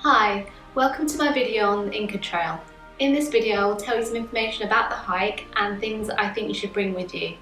Hi, welcome to my video on the INCA Trail. In this video I will tell you some information about the hike and things I think you should bring with you.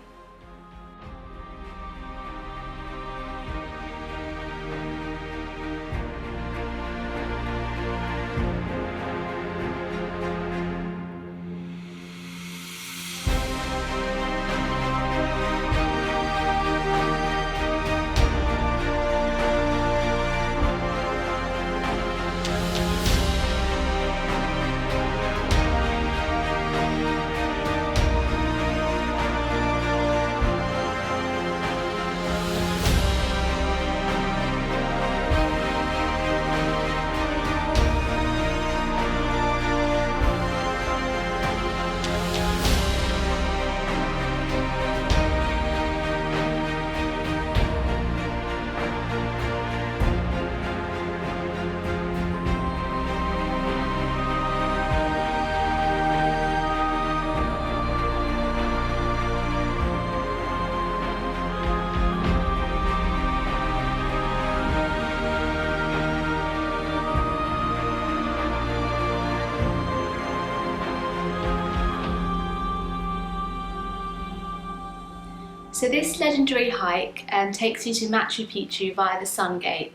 So this legendary hike takes you to Machu Picchu via the Sun Gate.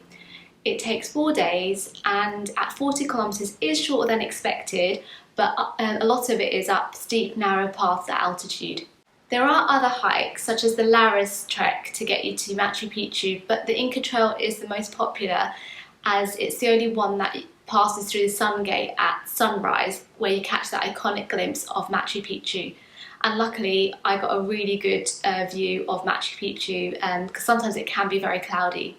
It takes 4 days and at 40 kilometers is shorter than expected, but a lot of it is up steep, narrow paths at altitude. There are other hikes such as the Laras trek to get you to Machu Picchu, but the INCA Trail is the most popular as it's the only one that passes through the Sun Gate at sunrise, where you catch that iconic glimpse of Machu Picchu. And luckily I got a really good view of Machu Picchu because sometimes it can be very cloudy.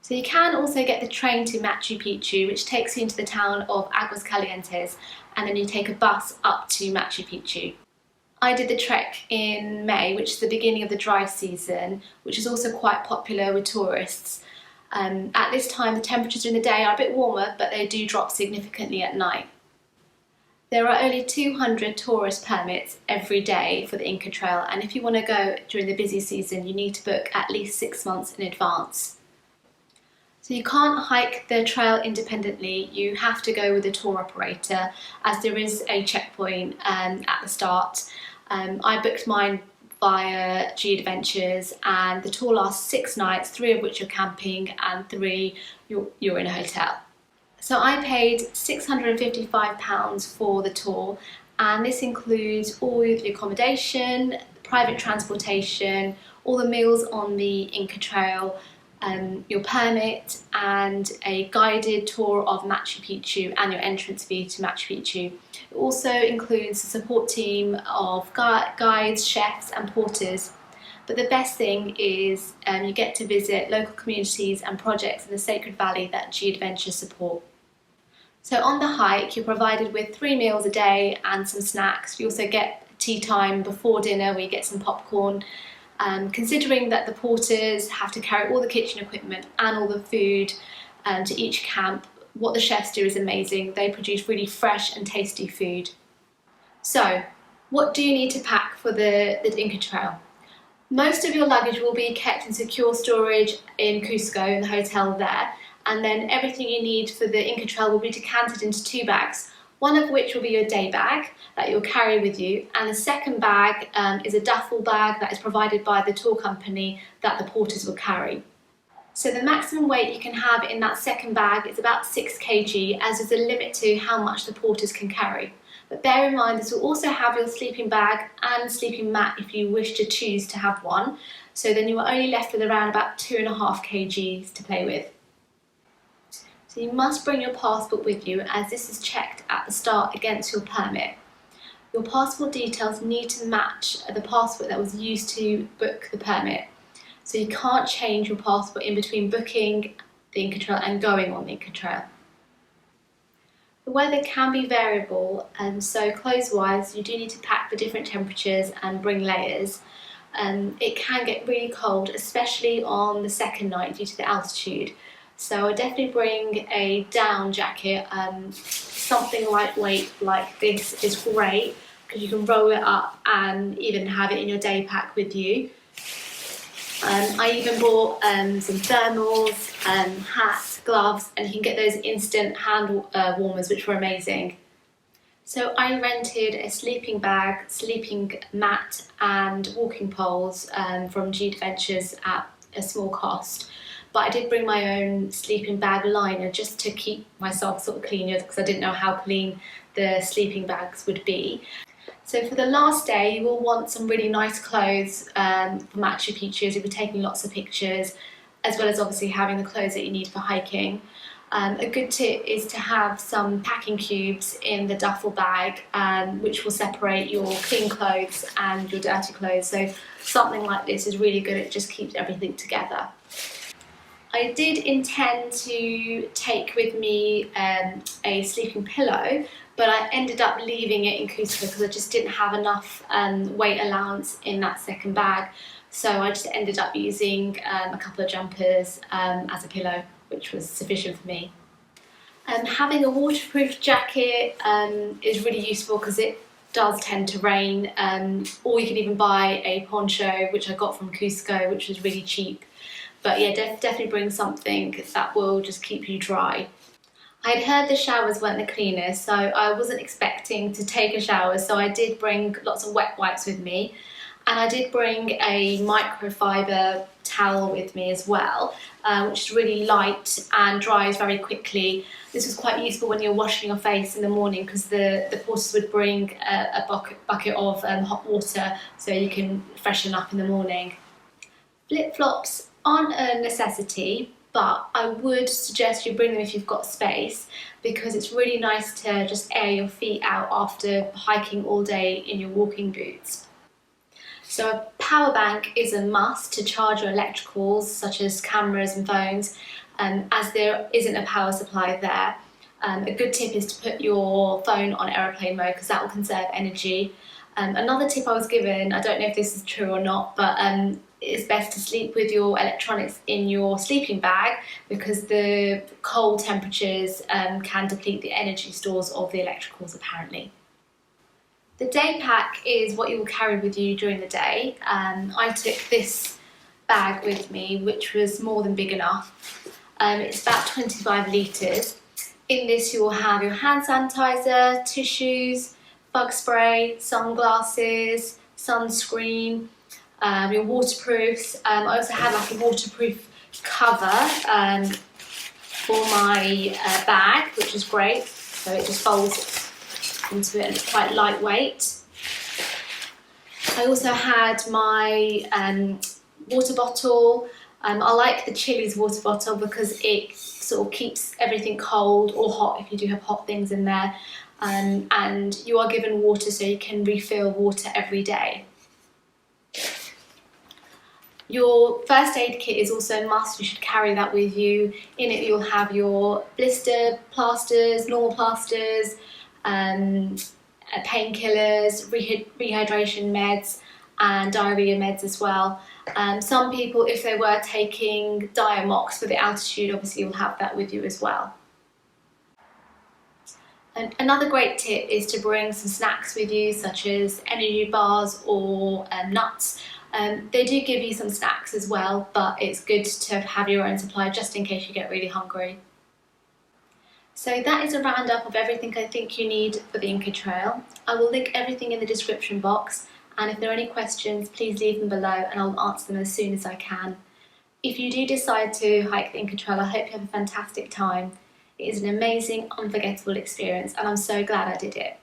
So you can also get the train to Machu Picchu, which takes you into the town of Aguas Calientes, and then you take a bus up to Machu Picchu. I did the trek in May, which is the beginning of the dry season, which is also quite popular with tourists. At this time the temperatures in the day are a bit warmer, but they do drop significantly at night. There are only 200 tourist permits every day for the INCA Trail, and if you want to go during the busy season you need to book at least 6 months in advance. So you can't hike the trail independently, you have to go with a tour operator as there is a checkpoint at the start. I booked mine via G Adventures and the tour lasts 6 nights, 3 of which are camping and 3 you're in a hotel. So I paid £655 for the tour, and this includes all the accommodation, private transportation, all the meals on the INCA Trail, your permit and a guided tour of Machu Picchu and your entrance fee to Machu Picchu. It also includes a support team of guides, chefs and porters. But the best thing is you get to visit local communities and projects in the Sacred Valley that G Adventures support. So on the hike you're provided with 3 meals a day and some snacks. You also get tea time before dinner where you get some popcorn. Considering that the porters have to carry all the kitchen equipment and all the food to each camp, what the chefs do is amazing. They produce really fresh and tasty food. So what do you need to pack for the INCA Trail? Most of your luggage will be kept in secure storage in Cusco, in the hotel there, and then everything you need for the INCA Trail will be decanted into 2 bags, one of which will be your day bag that you'll carry with you, and the second bag is a duffel bag that is provided by the tour company that the porters will carry. So the maximum weight you can have in that second bag is about 6 kg, as there's a limit to how much the porters can carry. But bear in mind this will also have your sleeping bag and sleeping mat if you wish to choose to have one, so then you are only left with around about 2.5 kg to play with. So you must bring your passport with you, as this is checked at the start against your permit. Your passport details need to match the passport that was used to book the permit. So you can't change your passport in between booking the INCA Trail and going on the INCA Trail. The weather can be variable, and so clothes-wise you do need to pack for different temperatures and bring layers. It can get really cold, especially on the second night due to the altitude. So I definitely bring a down jacket. Something lightweight like this is great because you can roll it up and even have it in your day pack with you. I even bought some thermals, hats, gloves, and you can get those instant hand warmers, which were amazing. So I rented a sleeping bag, sleeping mat and walking poles from G Adventures at a small cost. But I did bring my own sleeping bag liner just to keep myself sort of clean, because I didn't know how clean the sleeping bags would be. So for the last day, you will want some really nice clothes for Machu Picchu, as you'll be taking lots of pictures, as well as obviously having the clothes that you need for hiking. A good tip is to have some packing cubes in the duffel bag, which will separate your clean clothes and your dirty clothes. So something like this is really good, it just keeps everything together. I did intend to take with me a sleeping pillow, but I ended up leaving it in Cusco because I just didn't have enough weight allowance in that second bag. So I just ended up using a couple of jumpers as a pillow, which was sufficient for me. Having a waterproof jacket is really useful because it does tend to rain, or you can even buy a poncho, which I got from Cusco, which was really cheap. But yeah, definitely bring something that will just keep you dry. I'd heard the showers weren't the cleanest, so I wasn't expecting to take a shower, so I did bring lots of wet wipes with me, and I did bring a microfiber towel with me as well, which is really light and dries very quickly. This was quite useful when you're washing your face in the morning, because the porters would bring a bucket of hot water so you can freshen up in the morning. Flip-flops aren't a necessity, but I would suggest you bring them if you've got space, because it's really nice to just air your feet out after hiking all day in your walking boots. So a power bank is a must to charge your electricals, such as cameras and phones, as there isn't a power supply there. A good tip is to put your phone on aeroplane mode, because that will conserve energy. Another tip I was given, I don't know if this is true or not, but it's best to sleep with your electronics in your sleeping bag, because the cold temperatures can deplete the energy stores of the electricals apparently. The day pack is what you will carry with you during the day. I took this bag with me, which was more than big enough. It's about 25 litres. In this you will have your hand sanitizer, tissues, bug spray, sunglasses, sunscreen, your waterproofs. I also had like a waterproof cover for my bag, which is great. So it just folds into it and it's quite lightweight. I also had my water bottle. I like the Chili's water bottle because it sort of keeps everything cold or hot if you do have hot things in there. And you are given water, so you can refill water every day. Your first aid kit is also a must, you should carry that with you. In it you'll have your blister plasters, normal plasters, painkillers, rehydration meds and diarrhea meds as well. Some people, if they were taking Diamox for the altitude, obviously you'll have that with you as well. And another great tip is to bring some snacks with you, such as energy bars or nuts. They do give you some snacks as well, but it's good to have your own supply just in case you get really hungry. So that is a roundup of everything I think you need for the INCA Trail. I will link everything in the description box, and if there are any questions, please leave them below and I'll answer them as soon as I can. If you do decide to hike the INCA Trail, I hope you have a fantastic time. It is an amazing, unforgettable experience and I'm so glad I did it.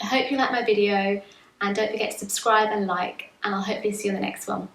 I hope you liked my video, and don't forget to subscribe and like, and I'll hopefully see you in the next one.